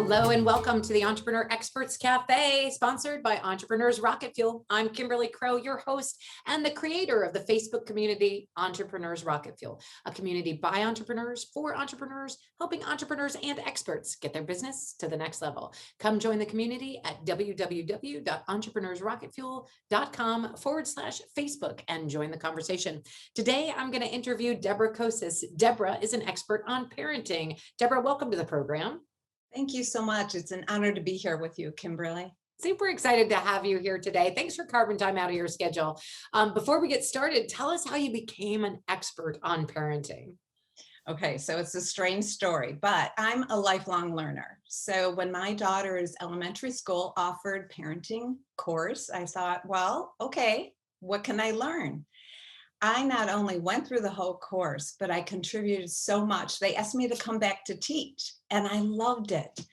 Hello and welcome to the Entrepreneur Experts Cafe, sponsored by Entrepreneurs Rocket Fuel. I'm Kimberly Crow, your host and the creator of the Facebook community, Entrepreneurs Rocket Fuel, a community by entrepreneurs for entrepreneurs, helping entrepreneurs and experts get their business to the next level. Come join the community at www.entrepreneursrocketfuel.com/Facebook and join the conversation. Today, I'm going to interview Debra Kocis. Debra is an expert on parenting. Debra, welcome to the program. Thank you so much. It's an honor to be here with you, Kimberly. Super excited to have you here today. Thanks for carving time out of your schedule. Before we get started, tell us how you became an expert on parenting. Okay, so it's a strange story, but I'm a lifelong learner. So when my daughter's elementary school offered parenting course, I thought, well, okay, what can I learn? I not only went through the whole course, but I contributed so much. They asked me to come back to teach, and I loved it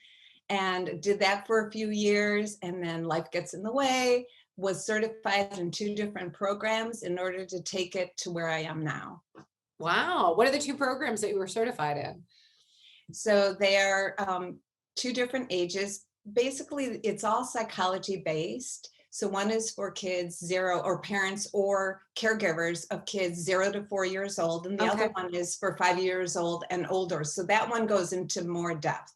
and did that for a few years. And then life gets in the way, was certified in 2 different programs in order to take it to where I am now. Wow. What are the 2 programs that you were certified in? So they're 2 different ages. Basically, it's all psychology based. So one is for kids 0 or parents or caregivers of kids 0 to 4 years old. And the other one is for 5 years old and older. So that one goes into more depth.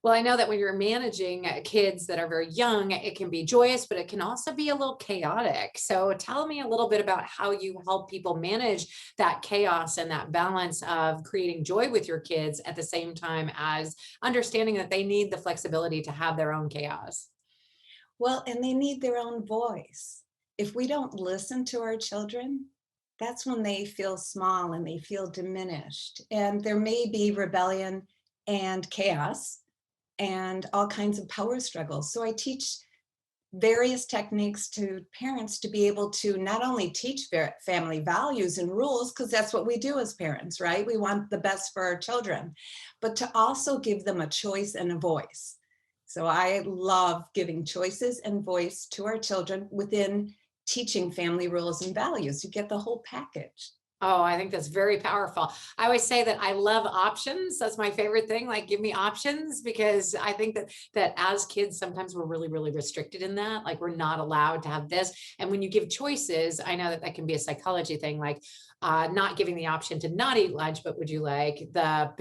Well, I know that when you're managing kids that are very young, it can be joyous, but it can also be a little chaotic. So tell me a little bit about how you help people manage that chaos and that balance of creating joy with your kids at the same time as understanding that they need the flexibility to have their own chaos. Well, and they need their own voice. If we don't listen to our children, that's when they feel small and they feel diminished. And there may be rebellion and chaos and all kinds of power struggles. So I teach various techniques to parents to be able to not only teach family values and rules, because that's what we do as parents, right? We want the best for our children, but to also give them a choice and a voice. So I love giving choices and voice to our children within teaching family rules and values. You get the whole package. Oh, I think that's very powerful. I always say that I love options. That's my favorite thing. Like, give me options, because I think that as kids, sometimes we're really, really restricted in that. Like, we're not allowed to have this. And when you give choices, I know that can be a psychology thing. Like, not giving the option to not eat lunch, but would you like the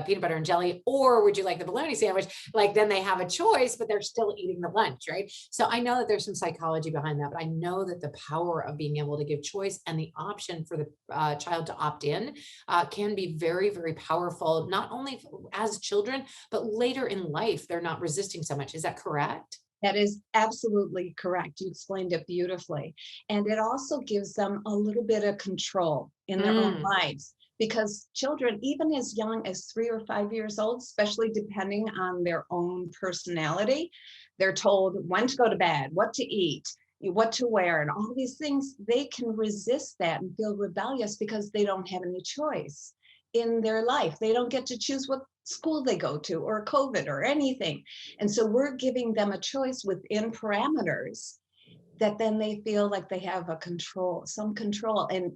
peanut butter and jelly, or would you like the bologna sandwich? Like, then they have a choice, but they're still eating the lunch, right? So I know that there's some psychology behind that, but I know that the power of being able to give choice and the option for the child to opt in can be very, very powerful, not only as children, but later in life, they're not resisting so much. Is that correct? That is absolutely correct. You explained it beautifully. And it also gives them a little bit of control in their own lives, because children, even as young as 3 or 5 years old, especially depending on their own personality, they're told when to go to bed, what to eat, what to wear, and all these things. They can resist that and feel rebellious because they don't have any choice in their life. They don't get to choose what school they go to, or COVID, or anything. And so we're giving them a choice within parameters that then they feel like they have some control. And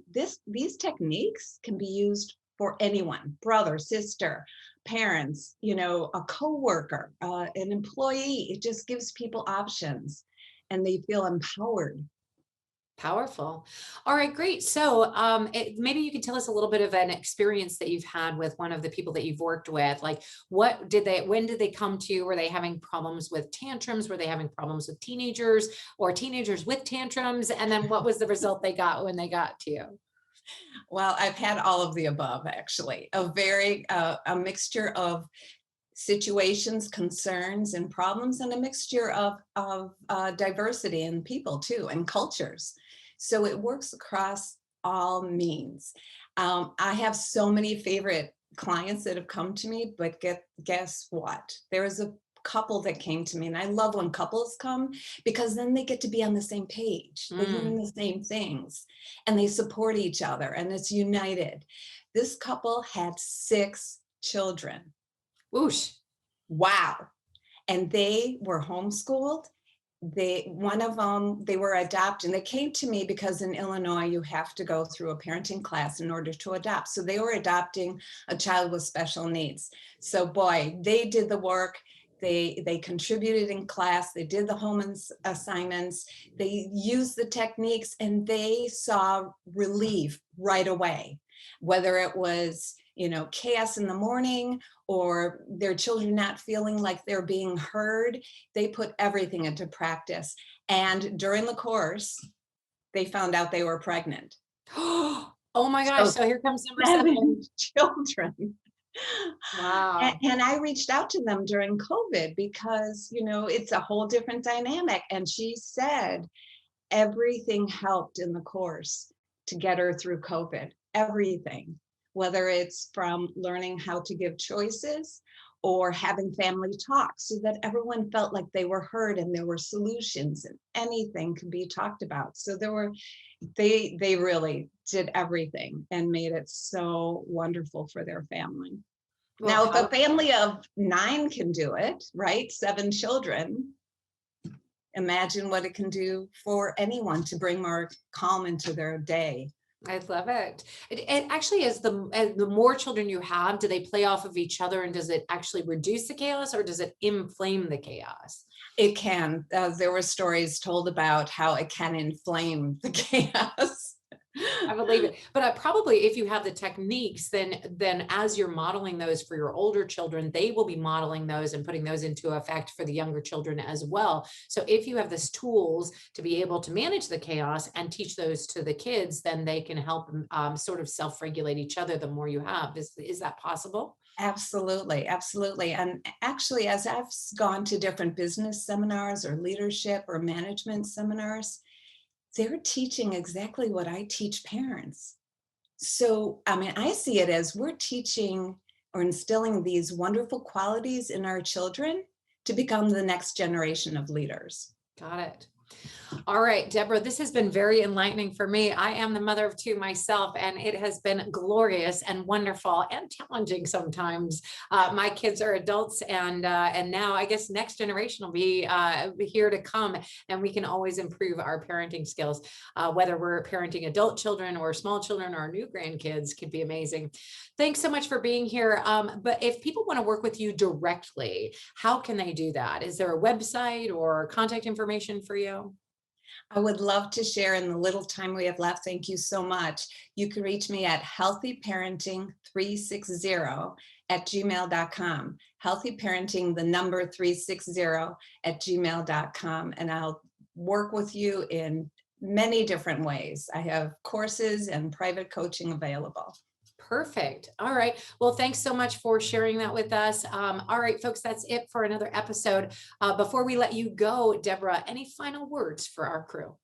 these techniques can be used for anyone: brother, sister, parents, a coworker, an employee. It just gives people options and they feel empowered. Powerful. All right, great. So maybe you could tell us a little bit of an experience that you've had with one of the people that you've worked with. Like, when did they come to you? Were they having problems with tantrums? Were they having problems with teenagers, or teenagers with tantrums? And then what was the result they got when they got to you? Well, I've had all of the above, actually. A mixture of situations, concerns, and problems, and a mixture of diversity in people too, and cultures. So it works across all means. I have so many favorite clients that have come to me, but guess what? There was a couple that came to me, and I love when couples come, because then they get to be on the same page. They learn the same things and they support each other, and it's united. This couple had 6 children. Whoosh. Wow. And they were homeschooled. One of them, they were adopted, and they came to me because in Illinois, you have to go through a parenting class in order to adopt. So they were adopting a child with special needs. So boy, they did the work. They contributed in class, they did the assignments, they used the techniques, and they saw relief right away. Whether it was, chaos in the morning or their children not feeling like they're being heard, they put everything into practice. And during the course, they found out they were pregnant. Oh my gosh. So So here comes number 7 7. children. Wow. And I reached out to them during COVID because, it's a whole different dynamic. And she said everything helped in the course to get her through COVID. Everything, whether it's from learning how to give choices or having family talks so that everyone felt like they were heard and there were solutions and anything could be talked about. So they really did everything and made it so wonderful for their family. Well, Now, if a family of 9 can do it, right? 7 children, imagine what it can do for anyone to bring more calm into their day. I love it. It actually is as the more children you have, do they play off of each other, and does it actually reduce the chaos or does it inflame the chaos? It can. There were stories told about how it can inflame the chaos. I believe it. But probably if you have the techniques, then as you're modeling those for your older children, they will be modeling those and putting those into effect for the younger children as well. So if you have this tools to be able to manage the chaos and teach those to the kids, then they can help sort of self-regulate each other the more you have. Is that possible? Absolutely, absolutely. And actually, as I've gone to different business seminars or leadership or management seminars, they're teaching exactly what I teach parents. So, I mean, I see it as we're teaching or instilling these wonderful qualities in our children to become the next generation of leaders. Got it. All right, Deborah, this has been very enlightening for me. I am the mother of 2 myself, and it has been glorious and wonderful and challenging sometimes. My kids are adults, and now I guess next generation will be here to come, and we can always improve our parenting skills. Whether we're parenting adult children or small children or new grandkids, could be amazing. Thanks so much for being here. But if people want to work with you directly, how can they do that? Is there a website or contact information for you? I would love to share in the little time we have left. Thank you so much. You can reach me at healthyparenting360@gmail.com. Healthy parenting, the number 360@gmail.com. And I'll work with you in many different ways. I have courses and private coaching available. Perfect. All right. Well, thanks so much for sharing that with us. All right, folks, that's it for another episode. Before we let you go, Deborah, any final words for our crew?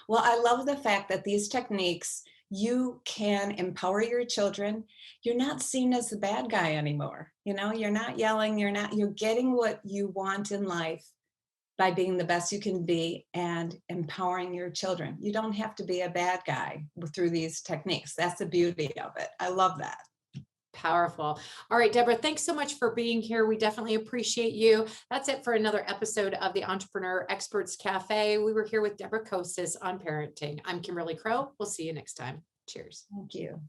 Well, I love the fact that these techniques, you can empower your children. You're not seen as the bad guy anymore. You're not yelling, you're getting what you want in life by being the best you can be and empowering your children. You don't have to be a bad guy through these techniques. That's the beauty of it. I love that. Powerful. All right, Deborah, thanks so much for being here. We definitely appreciate you. That's it for another episode of the Entrepreneur Experts Cafe. We were here with Debra Kocis on parenting. I'm Kimberly Crow. We'll see you next time. Cheers. Thank you.